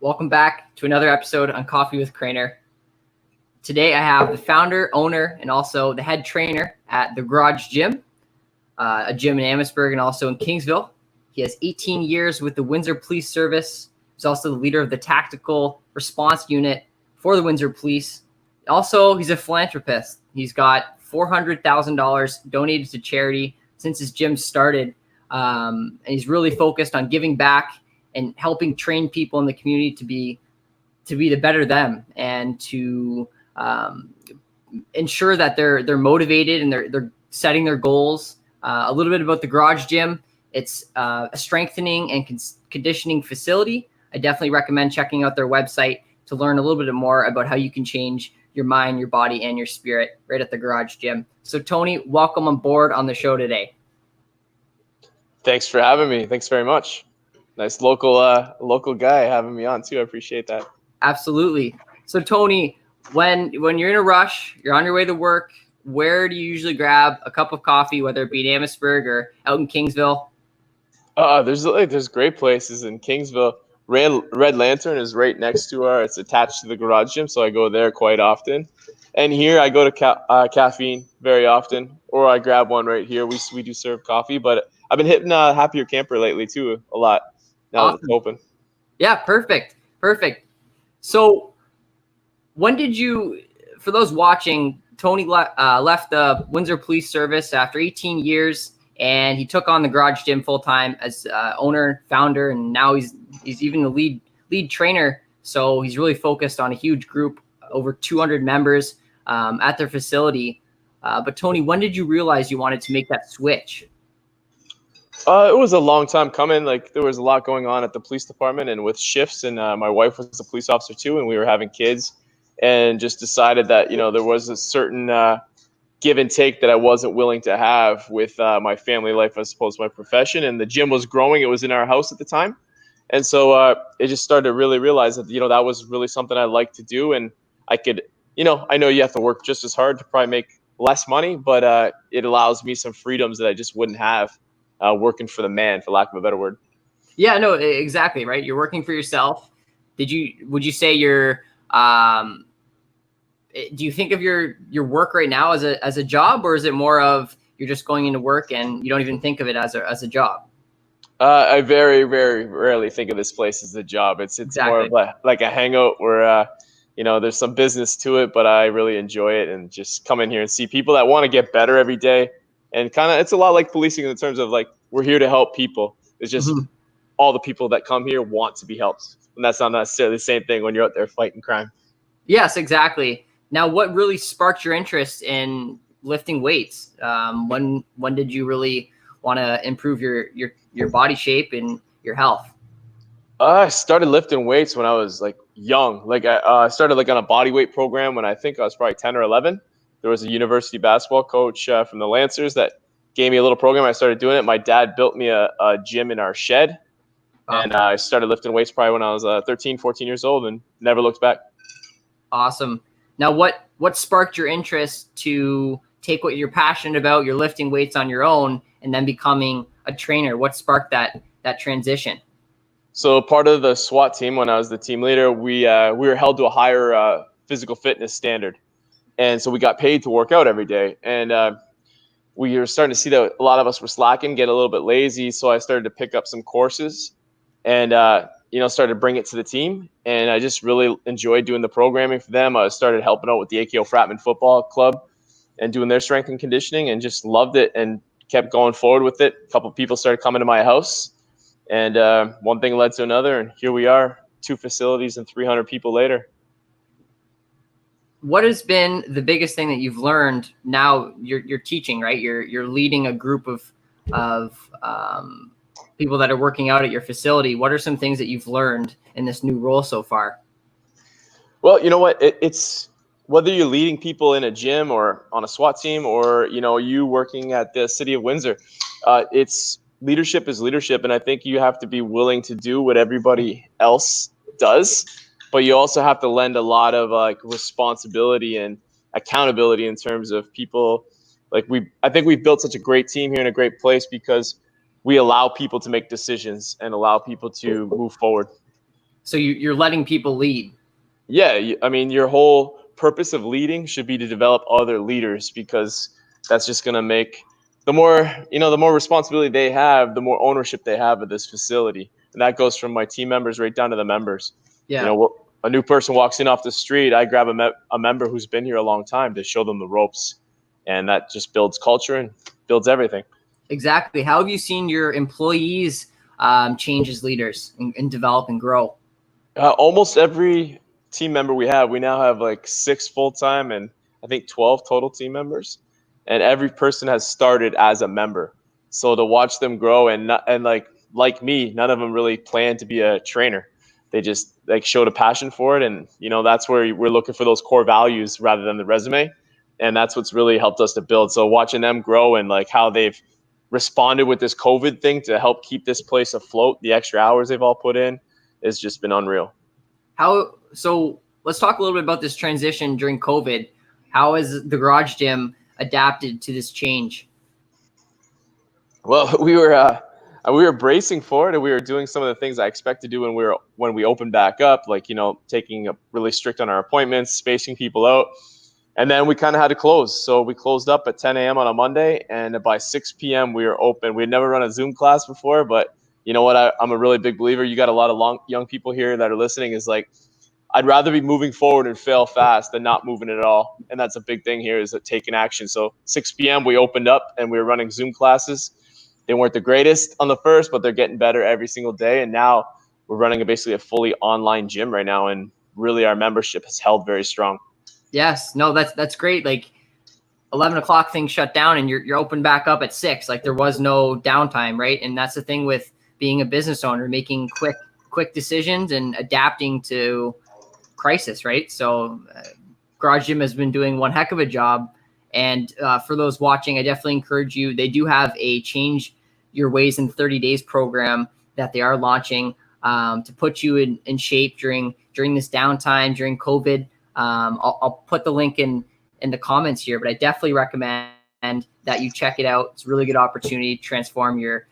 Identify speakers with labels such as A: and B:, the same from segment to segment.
A: Welcome back to another episode on Coffee with Crainer. Today I have the founder, owner, and also the head trainer at the Garage Gym, a gym in Amherstburg and also in Kingsville. He has 18 years with the Windsor Police Service. He's also the leader of the Tactical Response Unit for the Windsor Police. Also, he's a philanthropist. He's got $400,000 donated to charity since his gym started. And he's really focused on giving back and helping train people in the community to be the better them and to ensure that they're motivated and they're setting their goals. A little bit about the Garage Gym. It's a strengthening and conditioning facility. I definitely recommend checking out their website to learn a little bit more about how you can change your mind, your body, and your spirit right at the Garage Gym. So Tony, welcome on board on the show today.
B: Thanks for having me. Thanks very much. Nice local guy having me on too. I appreciate that.
A: Absolutely. So Tony, when you're in a rush, you're on your way to work, where do you usually grab a cup of coffee, whether it be in Amherstburg or out in Kingsville?
B: There's great places in Kingsville. Red Lantern is right next to it's attached to the Garage Gym, so I go there quite often. And here I go to Caffeine very often, or I grab one right here. We do serve coffee, but I've been hitting Happier Camper lately too a lot. Now
A: Awesome.
B: That it's open.
A: Yeah, perfect. So when did you, for those watching, Tony left the Windsor Police Service after 18 years, and he took on the Garage Gym full time as owner, founder, and now he's even the lead trainer. So he's really focused on a huge group, over 200 members at their facility. But Tony, when did you realize you wanted to make that switch?
B: It was a long time coming. Like, there was a lot going on at the police department and with shifts, and my wife was a police officer too, and we were having kids, and just decided that there was a certain give and take that I wasn't willing to have with my family life as opposed to my profession. And the gym was growing; it was in our house at the time, and so it just started to really realize that that was really something I liked to do, and I could, I know you have to work just as hard to probably make less money, but it allows me some freedoms that I just wouldn't have. Working for the man, for lack of a better word.
A: Yeah, no, exactly. Right. You're working for yourself. Would you say you're, do you think of your work right now as a job, or is it more of you're just going into work and you don't even think of it as a job?
B: I very, very rarely think of this place as a job. It's exactly. More of like a hangout where, there's some business to it, but I really enjoy it and just come in here and see people that want to get better every day. And it's a lot like policing in terms of like, we're here to help people. It's just all the people that come here want to be helped. And that's not necessarily the same thing when you're out there fighting crime.
A: Yes, exactly. Now, what really sparked your interest in lifting weights? When did you really want to improve your body shape and your health?
B: I started lifting weights when I was like young. Like I started like on a body weight program when I think I was probably 10 or 11. There was a university basketball coach from the Lancers that gave me a little program. I started doing it. My dad built me a gym in our shed. And I started lifting weights probably when I was 13, 14 years old and never looked back. Awesome.
A: Now, what sparked your interest to take what you're passionate about, you're lifting weights on your own, and then becoming a trainer? What sparked that transition?
B: So part of the SWAT team, when I was the team leader, we were held to a higher physical fitness standard. And so we got paid to work out every day. And we were starting to see that a lot of us were slacking, get a little bit lazy. So I started to pick up some courses and, started to bring it to the team. And I just really enjoyed doing the programming for them. I started helping out with the AKO Fratman Football Club and doing their strength and conditioning, and just loved it and kept going forward with it. A couple of people started coming to my house, and one thing led to another. And here we are, 2 facilities and 300 people later.
A: What has been the biggest thing that you've learned? Now you're teaching, right? You're leading a group of people that are working out at your facility. What are some things that you've learned in this new role so far?
B: Well, you know what? It's whether you're leading people in a gym or on a SWAT team, or you working at the city of Windsor. It's leadership is leadership, and I think you have to be willing to do what everybody else does. But you also have to lend a lot of responsibility and accountability in terms of people. I think we've built such a great team here in a great place because we allow people to make decisions and allow people to move forward.
A: So you're letting people lead.
B: Yeah, I mean, your whole purpose of leading should be to develop other leaders, because that's just going to make the more responsibility they have, the more ownership they have of this facility. And that goes from my team members right down to the members.
A: Yeah.
B: A new person walks in off the street, I grab a member who's been here a long time to show them the ropes. And that just builds culture and builds everything.
A: Exactly. How have you seen your employees change as leaders and develop and grow?
B: Almost every team member we now have like 6 full-time and I think 12 total team members. And every person has started as a member. So to watch them grow and like me, none of them really planned to be a trainer. They just like showed a passion for it. And, that's where we're looking for those core values rather than the resume. And that's what's really helped us to build. So watching them grow and like how they've responded with this COVID thing to help keep this place afloat, the extra hours they've all put in, has just been unreal.
A: So let's talk a little bit about this transition during COVID. How has the Garage Gym adapted to this change?
B: Well, we were bracing for it, and we were doing some of the things I expect to do when we open back up, like taking really strict on our appointments, spacing people out, and then we kind of had to close. So we closed up at 10 a.m. on a Monday, and by 6 p.m. we were open. We had never run a Zoom class before, but you know what? I'm a really big believer. You got a lot of young people here that are listening. Is like, I'd rather be moving forward and fail fast than not moving at all. And that's a big thing here, is taking action. So 6 p.m. we opened up and we were running Zoom classes. They weren't the greatest on the first, but they're getting better every single day. And now we're running basically a fully online gym right now. And really our membership has held very strong.
A: Yes. No, that's great. Like 11 o'clock things shut down and you're open back up at 6. Like there was no downtime, right? And that's the thing with being a business owner, making quick decisions and adapting to crisis, right? So Garage Gym has been doing one heck of a job. And for those watching, I definitely encourage you. They do have a Change Your Ways in 30 Days program that they are launching to put you in shape during this downtime, during COVID. I'll put the link in the comments here, but I definitely recommend that you check it out. It's a really good opportunity to transform your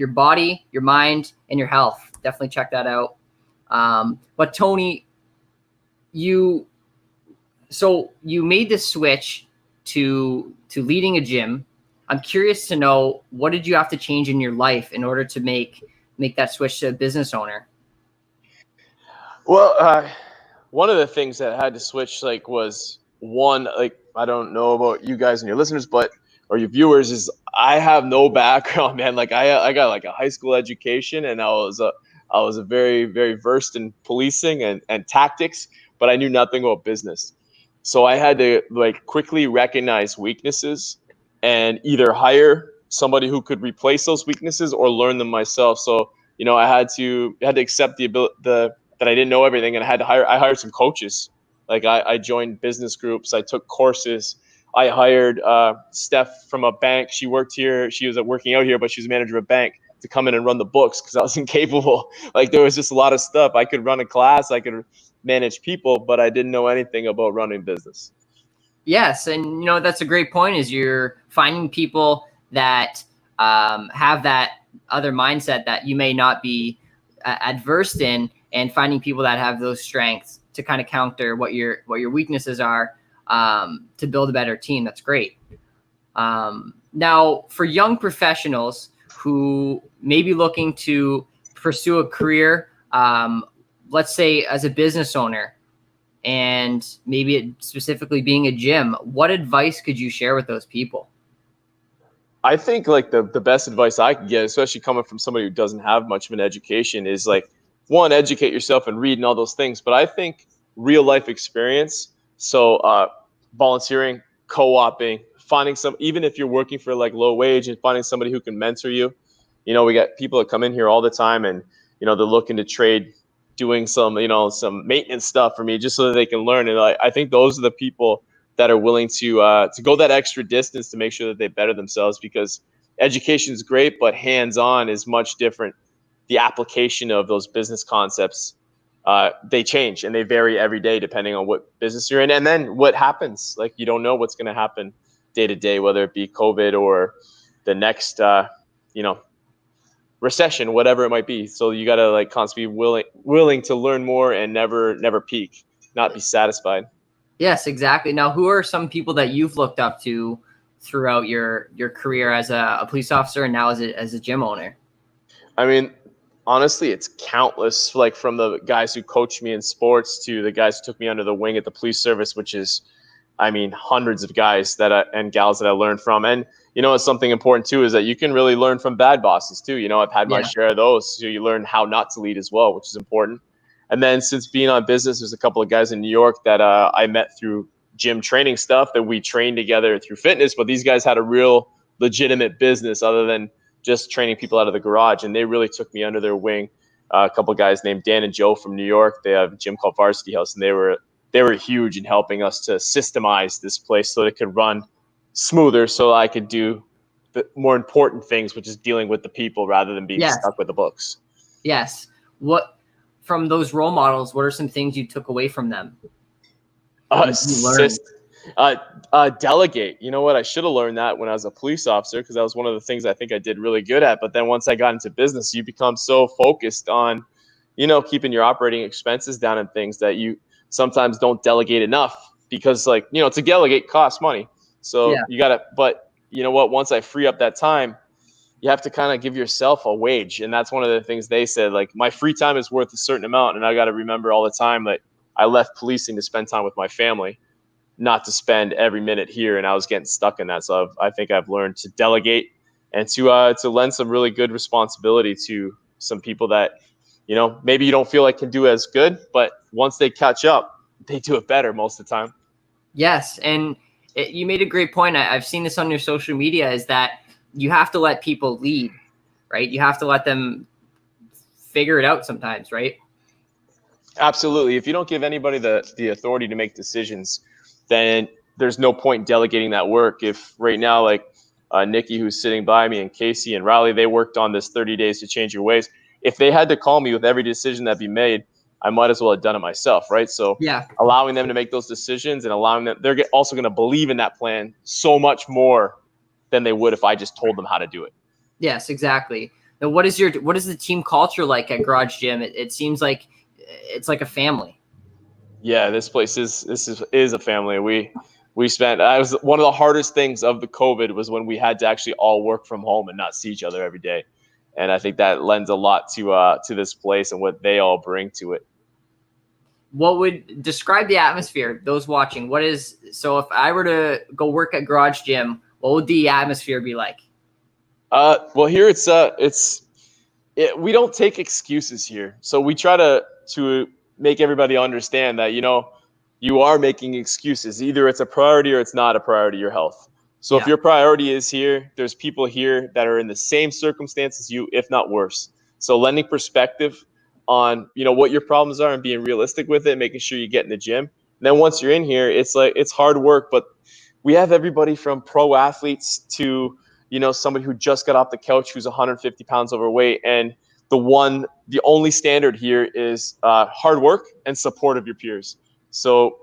A: body, your mind, and your health. Definitely check that out. But Tony, you made this switch to leading a gym. I'm curious to know, what did you have to change in your life in order to make that switch to a business owner?
B: Well, one of the things that I had to switch was one, I don't know about you guys and your listeners, or your viewers, is I have no background, man. Like I got like a high school education, and I was a very, very versed in policing and tactics, but I knew nothing about business. So I had to quickly recognize weaknesses and either hire somebody who could replace those weaknesses or learn them myself. So, I had to accept that I didn't know everything, and I hired some coaches. Like I joined business groups, I took courses. I hired Steph from a bank. She worked here. She was working out here, but she was manager of a bank, to come in and run the books because I was incapable. There was just a lot of stuff. I could run a class, I could manage people, but I didn't know anything about running business.
A: Yes, and that's a great point. Is you're finding people that have that other mindset that you may not be adverse in, and finding people that have those strengths to kind of counter what your weaknesses are, to build a better team. That's great. Now, for young professionals who may be looking to pursue a career, let's say as a business owner, and maybe specifically being a gym, what advice could you share with those people?
B: I think the best advice I could get, especially coming from somebody who doesn't have much of an education, is one, educate yourself and read and all those things. But I think real life experience, so volunteering, co-oping, finding even if you're working for low wage, and finding somebody who can mentor you. We got people that come in here all the time, and they're looking to trade, doing some maintenance stuff for me just so that they can learn. And I think those are the people that are willing to go that extra distance to make sure that they better themselves, because education is great, but hands-on is much different. The application of those business concepts, they change and they vary every day depending on what business you're in. And then what happens, you don't know what's going to happen day to day, whether it be COVID or the next, recession, whatever it might be. So you got to like constantly be willing to learn more and never peak, not be satisfied.
A: Yes, exactly. Now, who are some people that you've looked up to throughout your career as a police officer and now as a gym owner?
B: I mean, honestly, it's countless, like from the guys who coached me in sports to the guys who took me under the wing at the police service, which is, I mean, hundreds of guys and gals that I learned from. And, it's something important too, is that you can really learn from bad bosses too. I've had my
A: Yeah.
B: share of those. So you learn how not to lead as well, which is important. And then since being on business, there's a couple of guys in New York that I met through gym training stuff that we trained together through fitness, but these guys had a real legitimate business other than just training people out of the garage. And they really took me under their wing. A couple of guys named Dan and Joe from New York. They have a gym called Varsity House, and they were huge in helping us to systemize this place so that it could run smoother, so I could do the more important things, which is dealing with the people rather than being stuck with the books.
A: Yes. What from those role models, what are some things you took away from them?
B: Delegate. You know what? I should have learned that when I was a police officer, because that was one of the things I think I did really good at. But then once I got into business, you become so focused on, keeping your operating expenses down and things that you sometimes don't delegate enough, because to delegate costs money. So you got to, but you know what? Once I free up that time, you have to kind of give yourself a wage. And that's one of the things they said, like, my free time is worth a certain amount. And I got to remember all the time that I left policing to spend time with my family, not to spend every minute here. And I was getting stuck in that. So I think I've learned to delegate and to lend some really good responsibility to some people that, maybe you don't feel like can do as good, but once they catch up, they do it better most of the time.
A: Yes. And you made a great point. I've seen this on your social media, is that you have to let people lead, right? You have to let them figure it out sometimes, right?
B: Absolutely. If you don't give anybody the authority to make decisions, then there's no point in delegating that work. If right now, like Nikki, who's sitting by me, and Casey and Riley, they worked on this 30 days to change your ways. If they had to call me with every decision that be made, I might as well have done it myself, right? So allowing them to make those decisions and allowing them, they're also going to believe in that plan so much more than they would if I just told them how to do it.
A: Yes, exactly. Now, what is the team culture like at Garage Gym? It seems like it's like a family.
B: Yeah, this place is a family. We spent, I was one of the hardest things of the COVID was when we had to actually all work from home and not see each other every day. And I think that lends a lot to this place and what they all bring to it.
A: What would describe the atmosphere, those watching? So if I were to go work at Garage Gym, what would the atmosphere be like?
B: Well, here we don't take excuses here. So we try to make everybody understand that, you are making excuses. Either it's a priority or it's not a priority, your health. So if your priority is here, there's people here that are in the same circumstances as you, if not worse. So lending perspective on, what your problems are and being realistic with it, making sure you get in the gym. And then once you're in here, it's hard work, but we have everybody from pro athletes to, somebody who just got off the couch who's 150 pounds overweight. And the only standard here is hard work and support of your peers. So,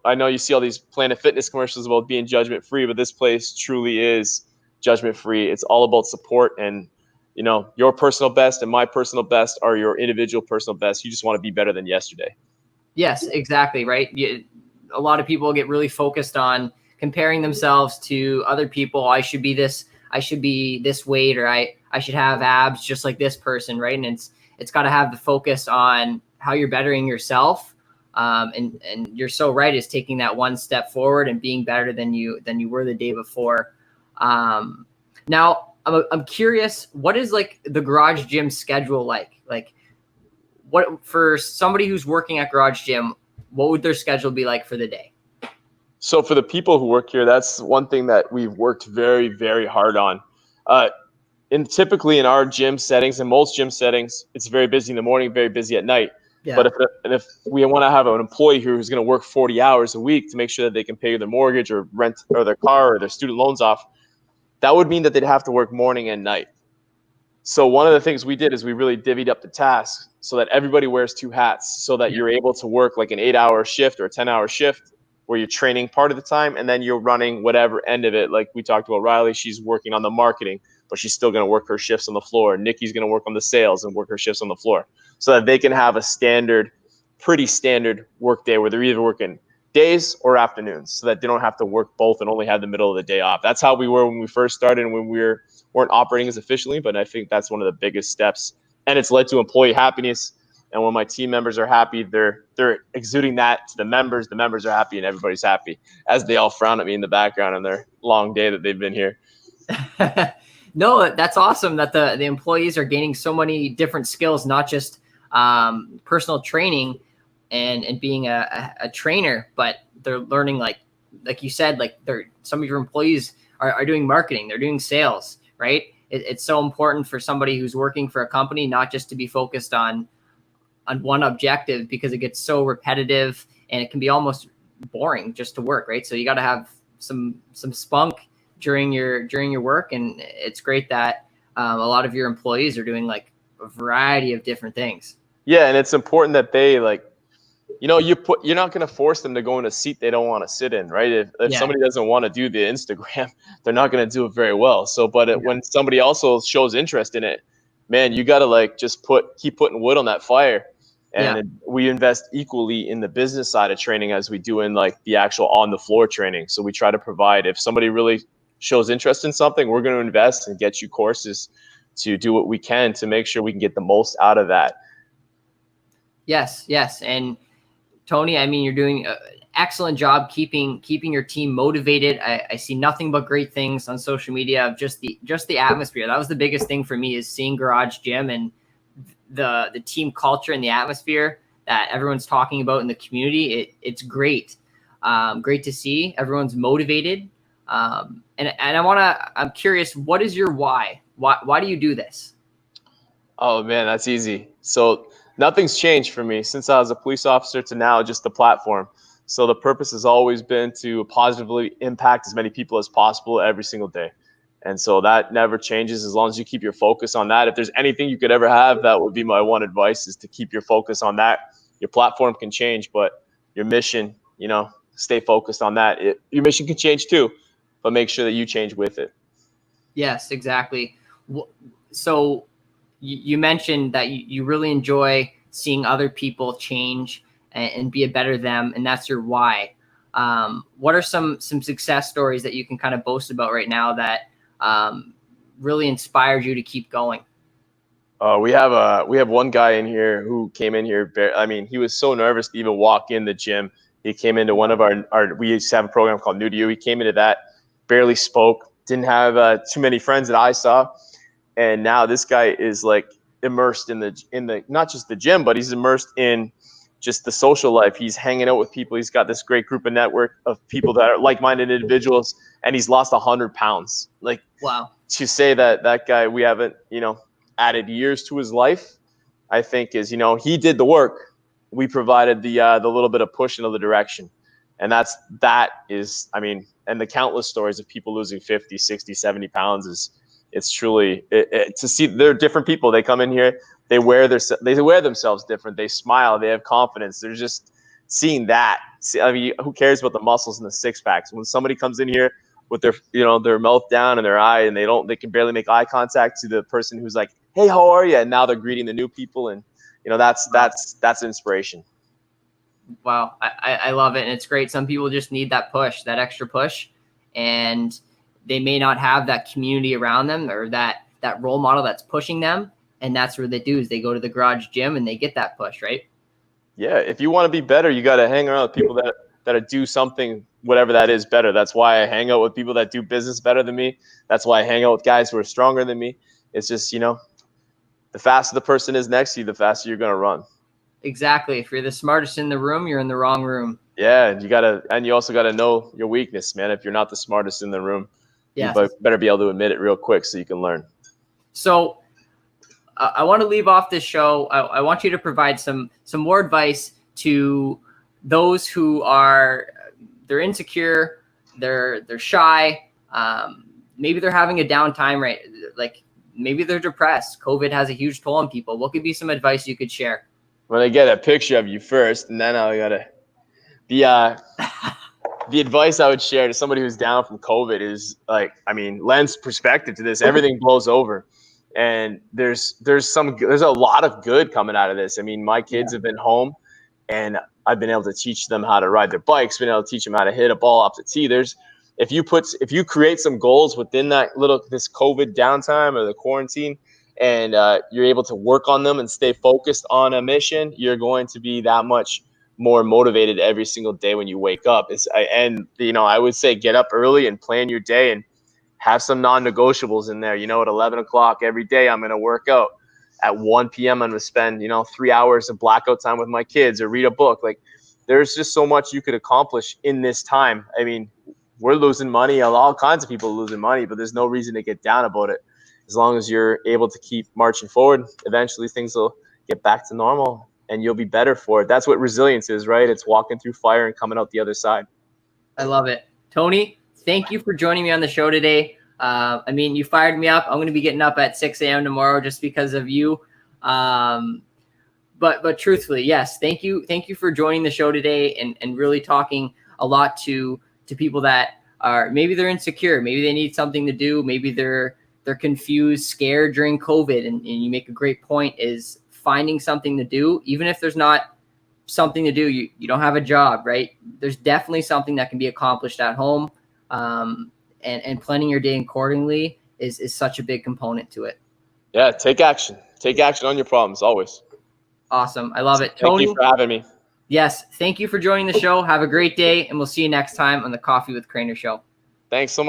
B: I know you see all these Planet Fitness commercials about being judgment free, but this place truly is judgment free. It's all about support, and, your personal best and my personal best are your individual personal best. You just want to be better than yesterday. Yes,
A: exactly. Right. A lot of people get really focused on comparing themselves to other people. I should be this weight, or I should have abs just like this person. Right. And it's got to have the focus on how you're bettering yourself. And you're so right, is taking that one step forward and being better than you were the day before. Now I'm curious, what is like the Garage Gym schedule like? Like, what for somebody who's working at Garage Gym, what would their schedule be like for the day?
B: So for the people who work here, that's one thing that we've worked very, very hard on. Typically in our gym settings, in most gym settings, it's very busy in the morning, very busy at night. Yeah. But if we want to have an employee who's going to work 40 hours a week to make sure that they can pay their mortgage or rent or their car or their student loans off, that would mean that they'd have to work morning and night. So one of the things we did is we really divvied up the tasks so that everybody wears two hats, so that you're able to work like an 8-hour shift or a 10-hour shift where you're training part of the time, and then you're running whatever end of it. Like we talked about Riley, she's working on the marketing. but she's still going to work her shifts on the floor. Nikki's going to work on the sales and work her shifts on the floor, so that they can have a pretty standard work day where they're either working days or afternoons, so that they don't have to work both and only have the middle of the day off. That's how we were when we first started and when weren't operating as efficiently, but I think that's one of the biggest steps, and it's led to employee happiness. And when my team members are happy, they're exuding that to the members. The members are happy and everybody's happy, as they all frown at me in the background on their long day that they've been here.
A: No, that's awesome that the employees are gaining so many different skills, not just personal training and being a trainer, but they're learning, like you said, like some of your employees are doing marketing, they're doing sales, right? It's so important for somebody who's working for a company not just to be focused on one objective, because it gets so repetitive and it can be almost boring just to work, right? So you got to have some spunk during your work, and it's great that a lot of your employees are doing like a variety of different things.
B: Yeah, and it's important that they you're not going to force them to go in a seat they don't want to sit in, right? If somebody doesn't want to do the Instagram, they're not going to do it very well. So, when somebody also shows interest in it, man, you got to just keep putting wood on that fire. And we invest equally in the business side of training as we do in the actual on the floor training. So we try to provide, if somebody really shows interest in something, we're going to invest and get you courses to do what we can to make sure we can get the most out of that. Yes. And
A: Tony, I mean, you're doing an excellent job keeping your team motivated. I see nothing but great things on social media of just the atmosphere. That was the biggest thing for me, is seeing Garage Gym and the team culture and the atmosphere that everyone's talking about in the community. It's great. Great to see everyone's motivated. And I'm curious, what is your why? Why do you do this?
B: Oh man, that's easy. So nothing's changed for me since I was a police officer to now, just the platform. So the purpose has always been to positively impact as many people as possible every single day. And so that never changes as long as you keep your focus on that. If there's anything you could ever have, that would be my one advice, is to keep your focus on that. Your platform can change, but your mission, stay focused on that. Your mission can change too, but make sure that you change with it.
A: Yes, exactly. So you mentioned that you really enjoy seeing other people change and be a better them, and that's your why. What are some success stories that you can kind of boast about right now that really inspired you to keep going?
B: We have one guy in here who came in here. He was so nervous to even walk in the gym. He came into one of our we used to have a program called New to You. He came into that, barely spoke, didn't have too many friends that I saw. And now this guy is immersed in the not just the gym, but he's immersed in just the social life. He's hanging out with people. He's got this great group of network of people that are like-minded individuals, and he's lost 100 pounds.
A: Wow.
B: To say that guy, we haven't, added years to his life, I think is, he did the work. We provided the little bit of push into the direction. And that is, and the countless stories of people losing 50, 60, 70 pounds it's truly to see. They're different people. They come in here, they wear themselves different. They smile, they have confidence. They're just seeing that. Who cares about the muscles and the six packs? When somebody comes in here with their mouth down and their eye, and they can barely make eye contact to the person who's like, "Hey, how are you?" And now they're greeting the new people, and that's inspiration.
A: Wow, I love it, and it's great. Some people just need that push, that extra push, and they may not have that community around them or that role model that's pushing them, and that's what they do, is they go to the Garage Gym and they get that push, right?
B: Yeah, if you want to be better, you got to hang around with people that do something, whatever that is, better. That's why I hang out with people that do business better than me. That's why I hang out with guys who are stronger than me. It's just, the faster the person is next to you, the faster you're going to run.
A: Exactly. If you're the smartest in the room, you're in the wrong room.
B: Yeah, and you also got to know your weakness, man. If you're not the smartest in the room,
A: yes,
B: you better be able to admit it real quick so you can learn.
A: So I want to leave off this show. I want you to provide some more advice to those who they're insecure, they're shy, maybe they're having a downtime, right? Like maybe they're depressed. COVID has a huge toll on people. What could be some advice you could share?
B: When I get a picture of you first, and then I gotta the advice I would share to somebody who's down from COVID is like, I mean, lens perspective to this. Everything blows over, and there's a lot of good coming out of this. I mean, my kids have been home, and I've been able to teach them how to ride their bikes, been able to teach them how to hit a ball off the tee. If you create some goals within this COVID downtime or the quarantine, and you're able to work on them and stay focused on a mission, you're going to be that much more motivated every single day when you wake up. I would say get up early and plan your day and have some non-negotiables in there. At 11 o'clock every day, I'm going to work out. At 1 p.m., I'm going to spend, 3 hours of blackout time with my kids or read a book. Like, there's just so much you could accomplish in this time. I mean, we're losing money. All kinds of people are losing money, but there's no reason to get down about it. As long as you're able to keep marching forward, eventually things will get back to normal and you'll be better for it. That's what resilience is, right? It's walking through fire and coming out the other side.
A: I love it. Tony, thank you for joining me on the show today. You fired me up. I'm going to be getting up at 6 a.m. tomorrow just because of you. But truthfully, yes, thank you. Thank you for joining the show today and really talking a lot to people that are, maybe they're insecure. Maybe they need something to do. Maybe they're confused, scared during COVID. And you make a great point, is finding something to do. Even if there's not something to do, you don't have a job, right? There's definitely something that can be accomplished at home. And planning your day accordingly is such a big component to it.
B: Yeah, take action. Take action on your problems, always.
A: Awesome. I love it.
B: Thank
A: Tony,
B: you for having me.
A: Yes, thank you for joining the show. Have a great day, and we'll see you next time on the Coffee with Crainer Show.
B: Thanks so much.